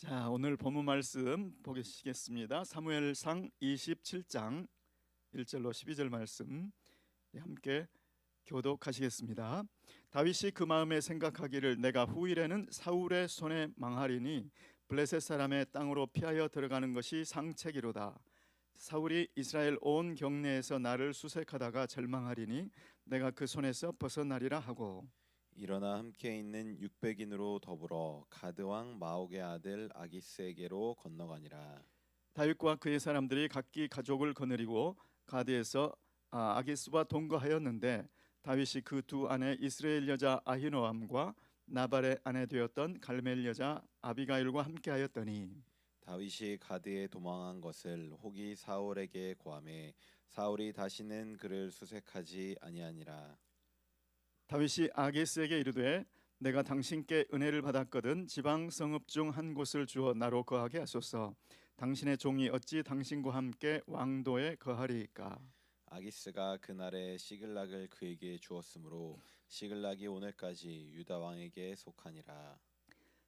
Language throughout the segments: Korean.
자, 오늘 본문 말씀 보시겠습니다. 사무엘상 27장 1절로 12절 말씀 함께 교독하시겠습니다. 다윗이 그 마음에 생각하기를 내가 후일에는 사울의 손에 망하리니 블레셋 사람의 땅으로 피하여 들어가는 것이 상책이로다. 사울이 이스라엘 온 경내에서 나를 수색하다가 절망하리니 내가 그 손에서 벗어나리라 하고, 일어나 함께 있는 600인으로 더불어 가드 왕 마옥의 아들 아기스에게로 건너가니라. 다윗과 그의 사람들이 각기 가족을 거느리고 가드에서 아기스와 동거하였는데 다윗이 그 두 아내 이스라엘 여자 아히노암과 나발의 아내 되었던 갈멜 여자 아비가일과 함께하였더니, 다윗이 가드에 도망한 것을 혹이 사울에게 고하매 사울이 다시는 그를 수색하지 아니하니라. 다윗이 아기스에게 이르되 내가 당신께 은혜를 받았거든 지방 성읍 중 한 곳을 주어 나로 거하게 하소서. 당신의 종이 어찌 당신과 함께 왕도에 거하리이까. 아기스가 그날에 시글락을 그에게 주었으므로 시글락이 오늘까지 유다 왕에게 속하니라.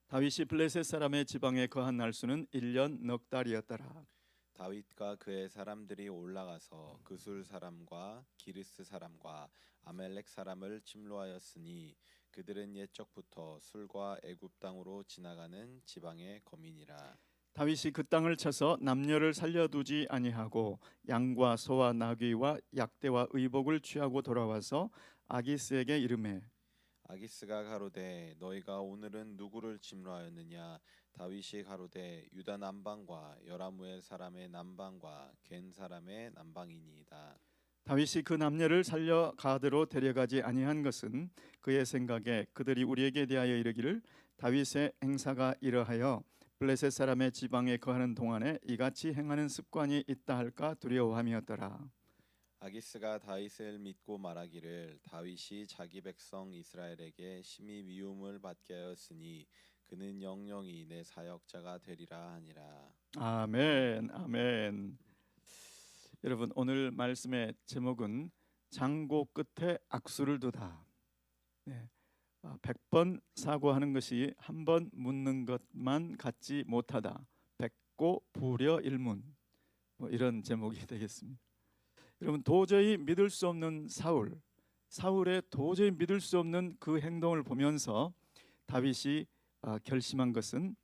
다윗이 블레셋 사람의 지방에 거한 날수는 1년 넉 달이었더라. 다윗과 그의 사람들이 올라가서 그술 사람과 기르스 사람과 아멜렉 사람을 침노하였으니 그들은 옛적부터 술과 애굽 땅으로 지나가는 지방의 거민이라. 다윗이 그 땅을 쳐서 남녀를 살려두지 아니하고 양과 소와 나귀와 약대와 의복을 취하고 돌아와서 아기스에게 이르매, 아기스가 가로되 너희가 오늘은 누구를 침노하였느냐. 다윗이 가로되 유다 남방과 여라무엘 사람의 남방과 겐 사람의 남방이니이다. 다윗이 그 남녀를 살려 가드로 데려가지 아니한 것은 그의 생각에 그들이 우리에게 대하여 이르기를 다윗의 행사가 이러하여 블레셋 사람의 지방에 거하는 동안에 이같이 행하는 습관이 있다 할까 두려워함이었더라. 아기스가 다윗을 믿고 말하기를 다윗이 자기 백성 이스라엘에게 심히 미움을 받게 하였으니 그는 영영이 내 사역자가 되리라 하니라. 아멘, 아멘. 여러분, 오늘 말씀의 제목은 장고 끝에 악수를 두다. 네. 100번 사고하는 것이 한 번 묻는 것만 갖지 못하다. 백고 불여 일문, 이런 제목이 되겠습니다. 여러분, 도저히 믿을 수 없는 사울의 도저히 믿을 수 없는 그 행동을 보면서 다윗이 결심한 것은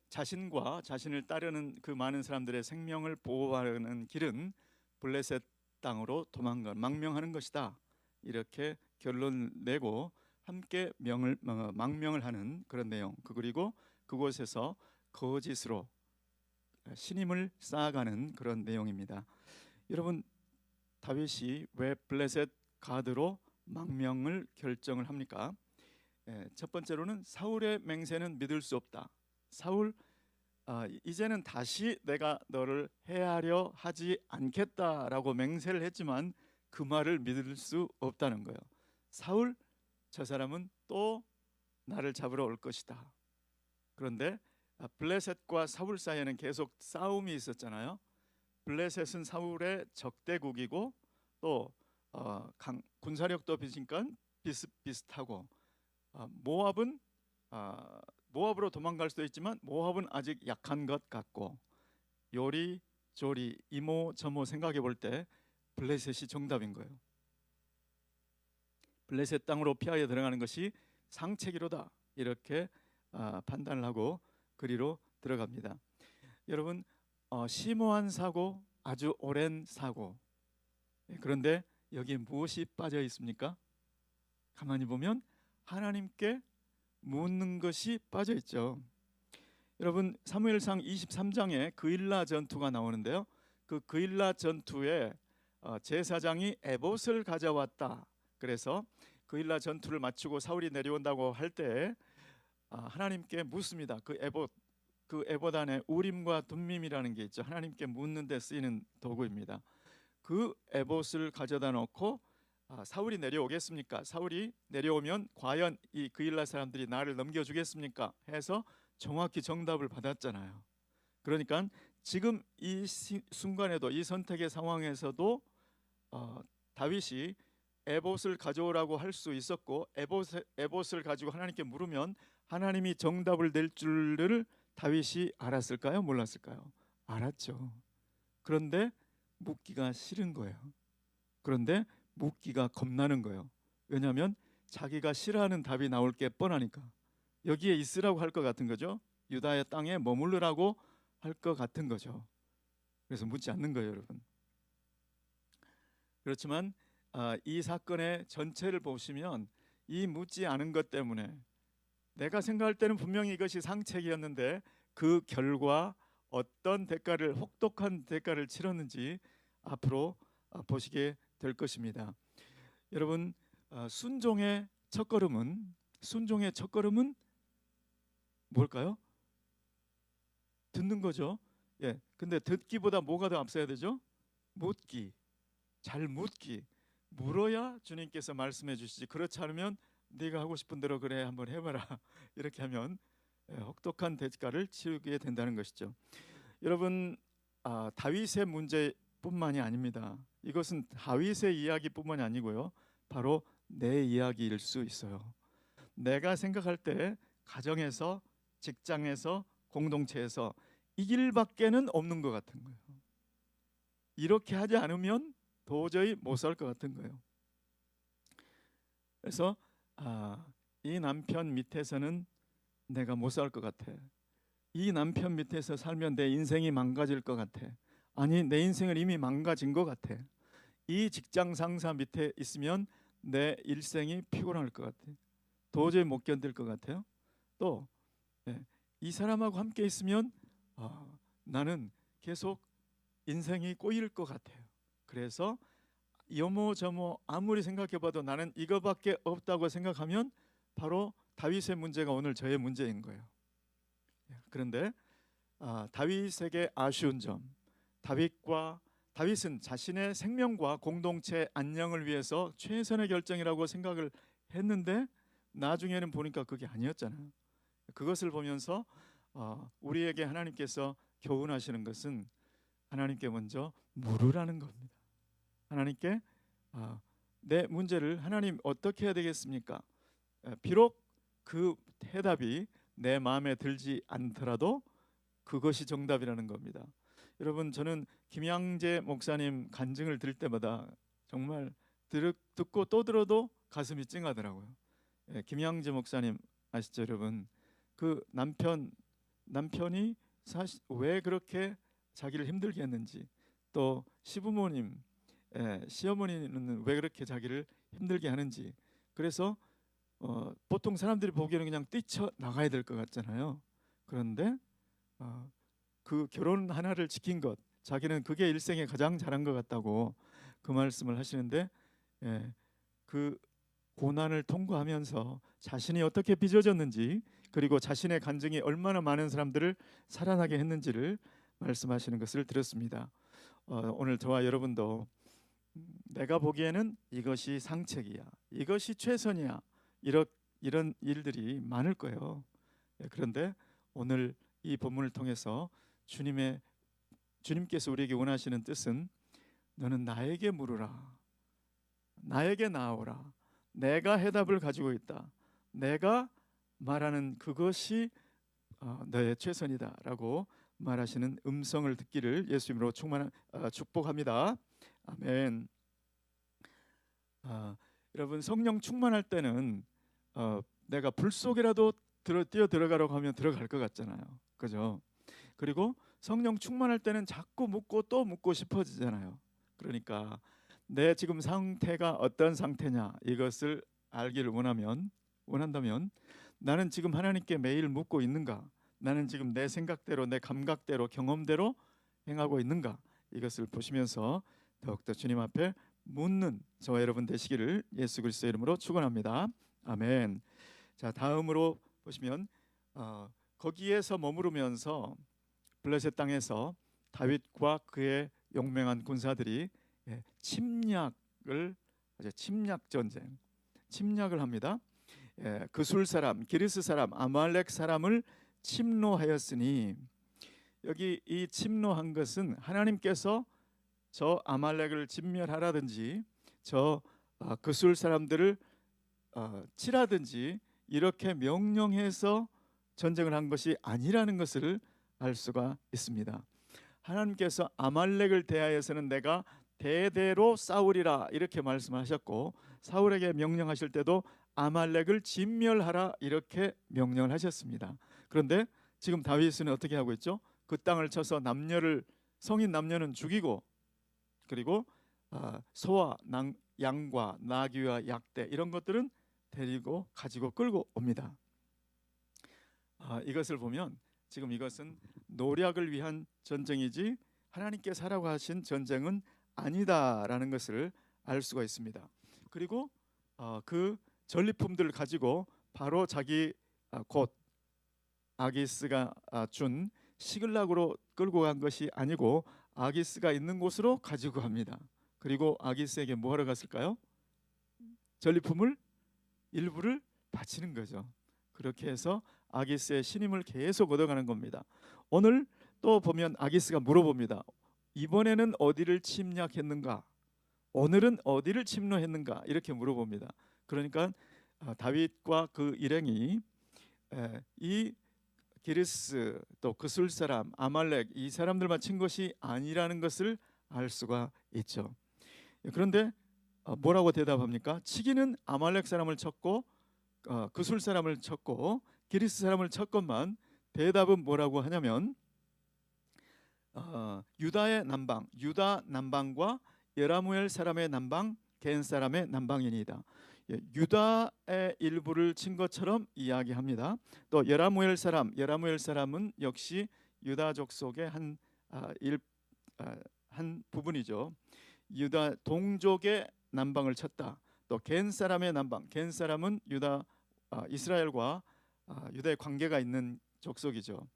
자신과 자신을 따르는 그 많은 사람들의 생명을 보호하는 길은 블레셋 땅으로 망명하는 것이다. 이렇게 결론 내고 함께 망명을 하는 그런 내용. 그리고 그곳에서 거짓으로 신임을 쌓아가는 그런 내용입니다. 여러분, 다윗이 왜 블레셋 가드로 망명을 결정을 합니까? 첫 번째로는 사울의 맹세는 믿을 수 없다. 사울, 이제는 다시 내가 너를 해하려 하지 않겠다라고 맹세를 했지만 그 말을 믿을 수 없다는 거예요. 사울, 저 사람은 또 나를 잡으러 올 것이다. 그런데 블레셋과 사울 사이에는 계속 싸움이 있었잖아요. 블레셋은 사울의 적대국이고 또 군사력도 비슷비슷하고 모압은 모압으로 도망갈 수도 있지만 모압은 아직 약한 것 같고 요리조리 이모저모 생각해 볼 때 블레셋이 정답인 거예요. 블레셋 땅으로 피하여 들어가는 것이 상책이로다. 이렇게 판단을 하고 그리로 들어갑니다. 여러분, 심오한 사고, 아주 오랜 사고. 그런데 여기에 무엇이 빠져 있습니까? 가만히 보면 하나님께 묻는 것이 빠져 있죠. 여러분, 사무엘상 23장에 그일라 전투가 나오는데요. 그 그일라 전투에 제사장이 에봇을 가져왔다. 그래서 그일라 전투를 마치고 사울이 내려온다고 할 때 하나님께 묻습니다. 그 에봇 안에 우림과 둠밈이라는 게 있죠. 하나님께 묻는 데 쓰이는 도구입니다. 그 에봇을 가져다 놓고 사울이 내려오겠습니까? 사울이 내려오면 과연 이 그일라 사람들이 나를 넘겨주겠습니까? 해서 정확히 정답을 받았잖아요. 그러니까 지금 이 순간에도 이 선택의 상황에서도 다윗이 에봇을 가져오라고 할 수 있었고 에봇을 가지고 하나님께 물으면 하나님이 정답을 낼 줄을 다윗이 알았을까요? 몰랐을까요? 알았죠. 그런데 묻기가 싫은 거예요. 그런데 묻기가 겁나는 거예요. 왜냐하면 자기가 싫어하는 답이 나올 게 뻔하니까. 여기에 있으라고 할 것 같은 거죠. 유다의 땅에 머무르라고 할 것 같은 거죠. 그래서 묻지 않는 거예요, 여러분. 그렇지만 이 사건의 전체를 보시면 이 묻지 않은 것 때문에 내가 생각할 때는 분명히 이것이 상책이었는데 그 결과 어떤 대가를, 혹독한 대가를 치렀는지 앞으로 보시게 될 것입니다. 여러분, 순종의 첫걸음은 뭘까요? 듣는 거죠. 예. 근데 듣기보다 뭐가 더 앞서야 되죠? 묻기. 잘 묻기. 물어야 주님께서 말씀해 주시지. 그렇지 않으면 네가 하고 싶은 대로 그래 한번 해봐라. 이렇게 하면 혹독한 대가를 치르게 된다는 것이죠. 여러분, 다윗의 문제뿐만이 아닙니다. 이것은 다윗의 이야기뿐만이 아니고요. 바로 내 이야기일 수 있어요. 내가 생각할 때 가정에서, 직장에서, 공동체에서 이 길밖에는 없는 것 같은 거예요. 이렇게 하지 않으면 도저히 못 살 것 같은 거예요. 그래서 이 남편 밑에서는 내가 못 살 것 같아. 이 남편 밑에서 살면 내 인생이 망가질 것 같아. 아니, 내 인생을 이미 망가진 것 같아. 이 직장 상사 밑에 있으면 내 일생이 피곤할 것 같아. 도저히 못 견딜 것 같아요. 또 이 사람하고 함께 있으면 나는 계속 인생이 꼬일 것 같아요. 그래서 여모저모 아무리 생각해봐도 나는 이거밖에 없다고 생각하면 바로 다윗의 문제가 오늘 저의 문제인 거예요. 그런데 다윗에게 아쉬운 점, 다윗은 자신의 생명과 공동체 안녕을 위해서 최선의 결정이라고 생각을 했는데 나중에는 보니까 그게 아니었잖아요. 그것을 보면서 우리에게 하나님께서 교훈하시는 것은 하나님께 먼저 물으라는 겁니다. 하나님께 내 문제를 하나님 어떻게 해야 되겠습니까? 비록 그 해답이 내 마음에 들지 않더라도 그것이 정답이라는 겁니다. 여러분, 저는 김양재 목사님 간증을 들을 때마다 정말 듣고 또 들어도 가슴이 찡하더라고요. 김양재 목사님 아시죠, 여러분? 그 남편이 사실 왜 그렇게 자기를 힘들게 했는지, 또 시부모님, 시어머니는 왜 그렇게 자기를 힘들게 하는지. 그래서 보통 사람들이 보기에는 그냥 뛰쳐 나가야 될 것 같잖아요. 그런데 그 결혼 하나를 지킨 것, 자기는 그게 일생에 가장 잘한 것 같다고 그 말씀을 하시는데, 그 고난을 통과하면서 자신이 어떻게 빚어졌는지, 그리고 자신의 간증이 얼마나 많은 사람들을 살아나게 했는지를 말씀하시는 것을 들었습니다. 오늘 저와 여러분도 내가 보기에는 이것이 상책이야, 이것이 최선이야, 이런 일들이 많을 거예요. 그런데 오늘 이 본문을 통해서 주님께서 우리에게 원하시는 뜻은 너는 나에게 물으라, 나에게 나아오라, 내가 해답을 가지고 있다, 내가 말하는 그것이 너의 최선이다라고 말하시는 음성을 듣기를 예수님으로 축복합니다. 아멘. 여러분, 성령 충만할 때는 내가 불 속이라도 뛰어 들어가라고 하면 들어갈 것 같잖아요. 그죠? 그리고 성령 충만할 때는 자꾸 묻고 또 묻고 싶어지잖아요. 그러니까 내 지금 상태가 어떤 상태냐, 이것을 알기를 원한다면 나는 지금 하나님께 매일 묻고 있는가, 나는 지금 내 생각대로, 내 감각대로, 경험대로 행하고 있는가, 이것을 보시면서 더욱더 주님 앞에 묻는 저와 여러분 되시기를 예수 그리스도의 이름으로 축원합니다. 아멘. 자, 다음으로 보시면 거기에서 머무르면서 블레셋 땅에서 다윗과 그의 용맹한 군사들이 침략을 합니다. 그술 사람, 기르스 사람, 아말렉 사람을 침노하였으니, 여기 이 침노한 것은 하나님께서 저 아말렉을 진멸하라든지 저 그술 사람들을 치라든지 이렇게 명령해서 전쟁을 한 것이 아니라는 것을 알 수가 있습니다. 하나님께서 아말렉을 대하여서는 내가 대대로 싸우리라 이렇게 말씀하셨고, 사울에게 명령하실 때도 아말렉을 진멸하라 이렇게 명령을 하셨습니다. 그런데 지금 다윗은 어떻게 하고 있죠? 그 땅을 쳐서 성인 남녀는 죽이고, 그리고 소와 양과 나귀와 약대 이런 것들은 데리고 가지고 끌고 옵니다. 이것을 보면 지금 이것은 노략을 위한 전쟁이지 하나님께서 하라고 하신 전쟁은 아니다라는 것을 알 수가 있습니다. 그리고 그 전리품들을 가지고 바로 자기 곧 아기스가 준 시글락으로 끌고 간 것이 아니고 아기스가 있는 곳으로 가지고 갑니다. 그리고 아기스에게 뭐 하러 갔을까요? 전리품을 일부를 바치는 거죠. 그렇게 해서 아기스의 신임을 계속 얻어가는 겁니다. 오늘 또 보면 아기스가 물어봅니다. 이번에는 어디를 침략했는가? 오늘은 어디를 침노했는가? 이렇게 물어봅니다. 그러니까 다윗과 그 일행이 이 기르스 또 그술 사람 아말렉 이 사람들만 친 것이 아니라는 것을 알 수가 있죠. 그런데 뭐라고 대답합니까? 치기는 아말렉 사람을 쳤고 그술 사람을 쳤고 기르스 사람을 쳤건만 대답은 뭐라고 하냐면 유다의 남방, 유다 남방과 여라무엘 사람의 남방, 겐 사람의 남방이니이다. 유다의 일부를 친 것처럼 이야기합니다. 또 여라무엘 사람은 역시 유다족 속의 한 부분이죠. 유다 동족의 남방을 쳤다. 또 겐 사람의 남방, 겐 사람은 이스라엘과 유다의 관계가 있는 족속이죠.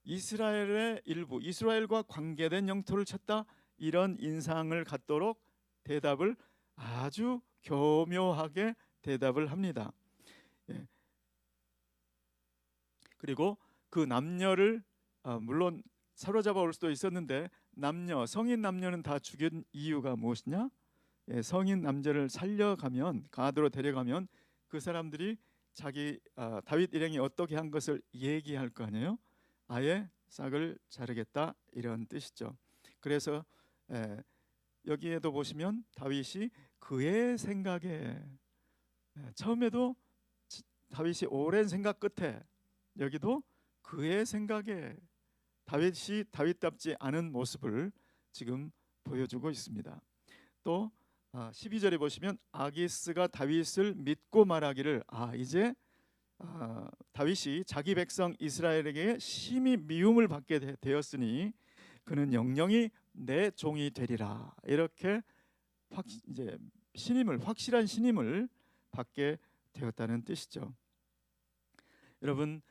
이스라엘의 일부, 이스라엘과 관계된 영토를 쳤다. 이런 인상을 갖도록 대답을 아주 교묘하게 대답을 합니다. 그리고 그 남녀를 물론 사로잡아 올 수도 있었는데 성인 남녀는 다 죽인 이유가 무엇이냐? 성인 남자를 살려가면 가드로 데려가면 그 사람들이 다윗 일행이 어떻게 한 것을 얘기할 거 아니에요? 아예 싹을 자르겠다 이런 뜻이죠. 그래서 여기에도 보시면 다윗이 그의 생각에 처음에도 다윗이 오랜 생각 끝에 여기도 그의 생각에 다윗이 다윗답지 않은 모습을 지금 보여주고 있습니다. 또 12절에 보시면 아기스가 다윗을 믿고 말하기를 이제 다윗이 자기 백성 이스라엘에게 심히 미움을 받게 되었으니 그는 영영이 내 종이 되리라. 이렇게 이제 확실한 신임을 받게 되었다는 뜻이죠. 여러분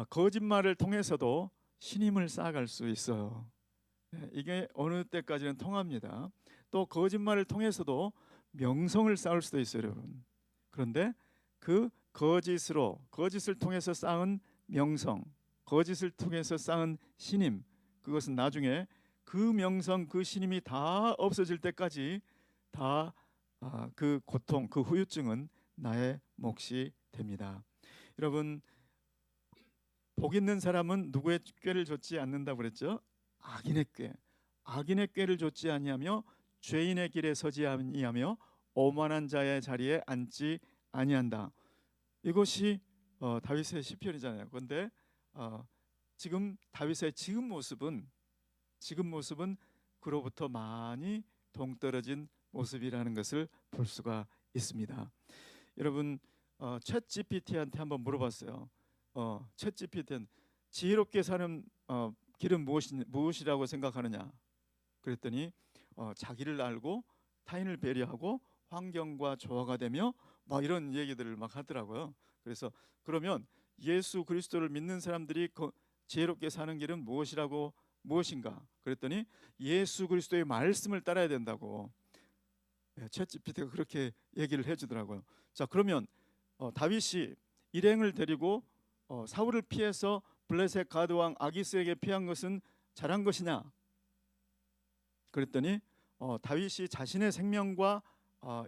거짓말을 통해서도 신임을 쌓아갈 수 있어요. 이게 어느 때까지는 통합니다. 또 거짓말을 통해서도 명성을 쌓을 수도 있어요, 여러분. 그런데 그 거짓을 통해서 쌓은 명성, 거짓을 통해서 쌓은 신임, 그것은 나중에 그 명성, 그 신임이 다 없어질 때까지 다 그 고통, 그 후유증은 나의 몫이 됩니다. 여러분, 복 있는 사람은 누구의 꾀를 좇지 않는다고 그랬죠? 악인의 꾀를 좇지 아니하며 죄인의 길에 서지 아니하며 오만한 자의 자리에 앉지 아니한다. 이것이 다윗의 시편이잖아요. 그런데 지금 다윗의 지금 모습은 그로부터 많이 동떨어진 모습이라는 것을 볼 수가 있습니다. 여러분 챗GPT한테 한번 물어봤어요. 챗GPT는 지혜롭게 사는 길은 무엇이라고 생각하느냐? 그랬더니 자기를 알고 타인을 배려하고 환경과 조화가 되며 이런 얘기들을 막 하더라고요. 그래서 그러면 예수 그리스도를 믿는 사람들이 지혜롭게 사는 길은 무엇인가? 그랬더니 예수 그리스도의 말씀을 따라야 된다고 챗GPT가 그렇게 얘기를 해주더라고요. 자, 그러면 다윗이 일행을 데리고 사울을 피해서 블레셋 가드 왕 아기스에게 피한 것은 잘한 것이냐? 그랬더니 다윗이 자신의 생명과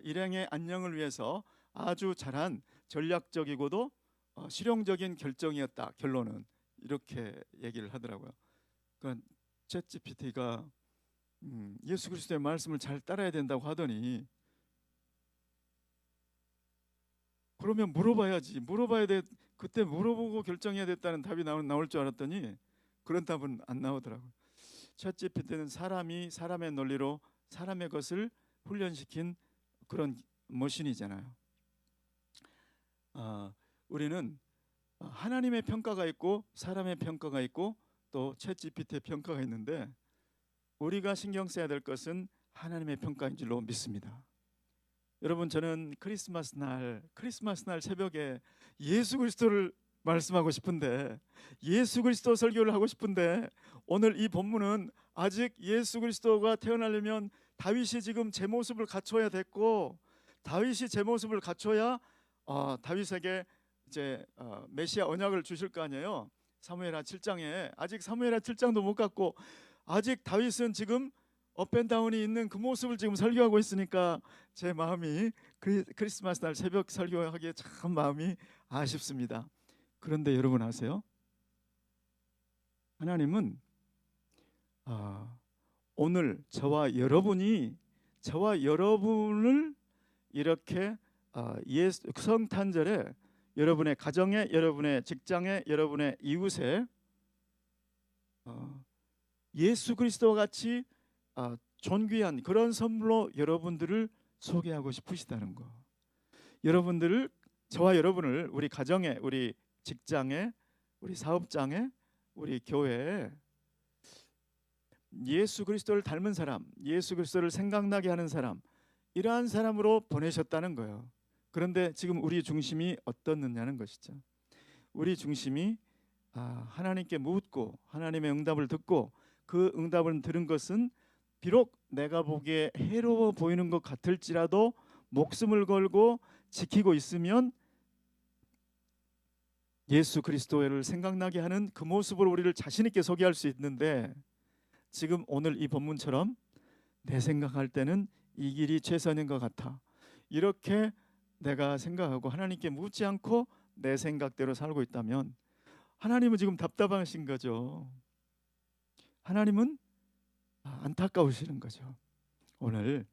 일행의 안녕을 위해서 아주 잘한 전략적이고도 실용적인 결정이었다. 결론은 이렇게 얘기를 하더라고요. 그러니까 챗GPT가 예수 그리스도의 말씀을 잘 따라야 된다고 하더니 그러면 물어봐야지. 물어봐야 돼. 그때 물어보고 결정해야 됐다는 답이 나올 줄 알았더니 그런 답은 안 나오더라고요. 챗GPT는 사람이 사람의 논리로 사람의 것을 훈련시킨 그런 머신이잖아요. 우리는 하나님의 평가가 있고 사람의 평가가 있고 또 챗GPT의 평가가 있는데 우리가 신경 써야 될 것은 하나님의 평가인 줄로 믿습니다. 여러분, 저는 크리스마스 날 새벽에 예수 그리스도를 말씀하고 싶은데, 예수 그리스도 설교를 하고 싶은데, 오늘 이 본문은 아직 예수 그리스도가 태어나려면 다윗이 지금 제 모습을 갖춰야 됐고, 다윗이 제 모습을 갖춰야 다윗에게 이제 메시아 언약을 주실 거 아니에요. 사무엘하 7장에 아직 사무엘하 7장도 못 갔고 아직 다윗은 지금 업앤다운이 있는 그 모습을 지금 설교하고 있으니까 제 마음이 크리스마스 날 새벽 설교하기에 참 마음이 아쉽습니다. 그런데 여러분 아세요? 하나님은 오늘 저와 여러분을 이렇게 성탄절에 여러분의 가정에, 여러분의 직장에, 여러분의 이웃에 예수 그리스도와 같이 존귀한 그런 선물로 여러분들을 소개하고 싶으시다는 거. 저와 여러분을 우리 가정에, 우리 직장에, 우리 사업장에, 우리 교회에 예수 그리스도를 닮은 사람, 예수 그리스도를 생각나게 하는 사람, 이러한 사람으로 보내셨다는 거예요. 그런데 지금 우리 중심이 어떻느냐는 것이죠. 우리 중심이 하나님께 묻고 하나님의 응답을 듣고 그 응답을 들은 것은 비록 내가 보기에 해로워 보이는 것 같을지라도 목숨을 걸고 지키고 있으면 예수 그리스도를 생각나게 하는 그 모습으로 우리를 자신 있게 소개할 수 있는데, 지금 오늘 이 본문처럼 내 생각할 때는 이 길이 최선인 것 같아, 이렇게 내가 생각하고 하나님께 묻지 않고 내 생각대로 살고 있다면 하나님은 지금 답답하신 거죠. 하나님은 안타까우시는 거죠. 오늘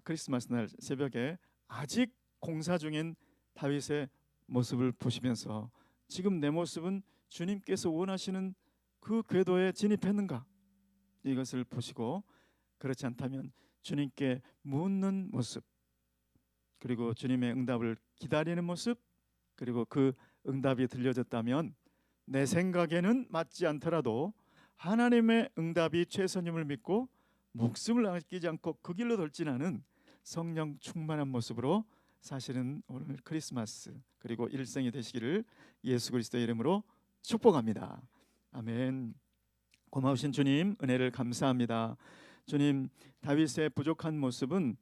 크리스마스 날 새벽에 아직 공사 중인 다윗의 모습을 보시면서 지금 내 모습은 주님께서 원하시는 그 궤도에 진입했는가, 이것을 보시고 그렇지 않다면 주님께 묻는 모습, 그리고 주님의 응답을 기다리는 모습, 그리고 그 응답이 들려졌다면 내 생각에는 맞지 않더라도 하나님의 응답이 최선임을 믿고 목숨을 아끼지 않고 그 길로 돌진하는 성령 충만한 모습으로 사시는 오늘 크리스마스 그리고 일생이 되시기를 예수 그리스도의 이름으로 축복합니다. 아멘. 고마우신 주님, 은혜를 감사합니다. 주님, 다윗의 부족한 모습은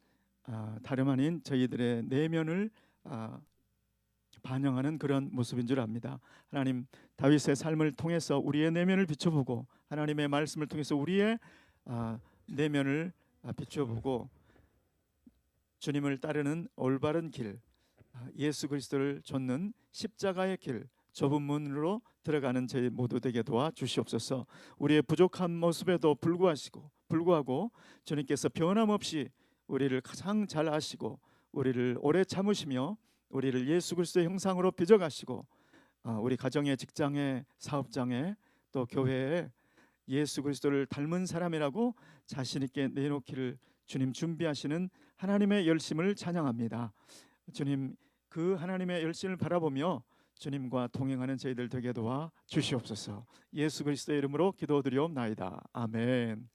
다름 아닌 저희들의 내면을 반영하는 그런 모습인 줄 압니다. 하나님, 다윗의 삶을 통해서 우리의 내면을 비춰보고 하나님의 말씀을 통해서 우리의 내면을 비춰보고 주님을 따르는 올바른 길, 예수 그리스도를 좇는 십자가의 길, 좁은 문으로 들어가는 저희 모두 되게 도와주시옵소서. 우리의 부족한 모습에도 불구하고 주님께서 변함없이 우리를 가장 잘 아시고 우리를 오래 참으시며 우리를 예수 그리스도의 형상으로 빚어가시고 우리 가정에, 직장에, 사업장에 또 교회에 예수 그리스도를 닮은 사람이라고 자신 있게 내놓기를 주님 준비하시는 하나님의 열심을 찬양합니다. 주님, 그 하나님의 열심을 바라보며 주님과 동행하는 저희들 되게 도와 주시옵소서. 예수 그리스도의 이름으로 기도드리옵나이다. 아멘.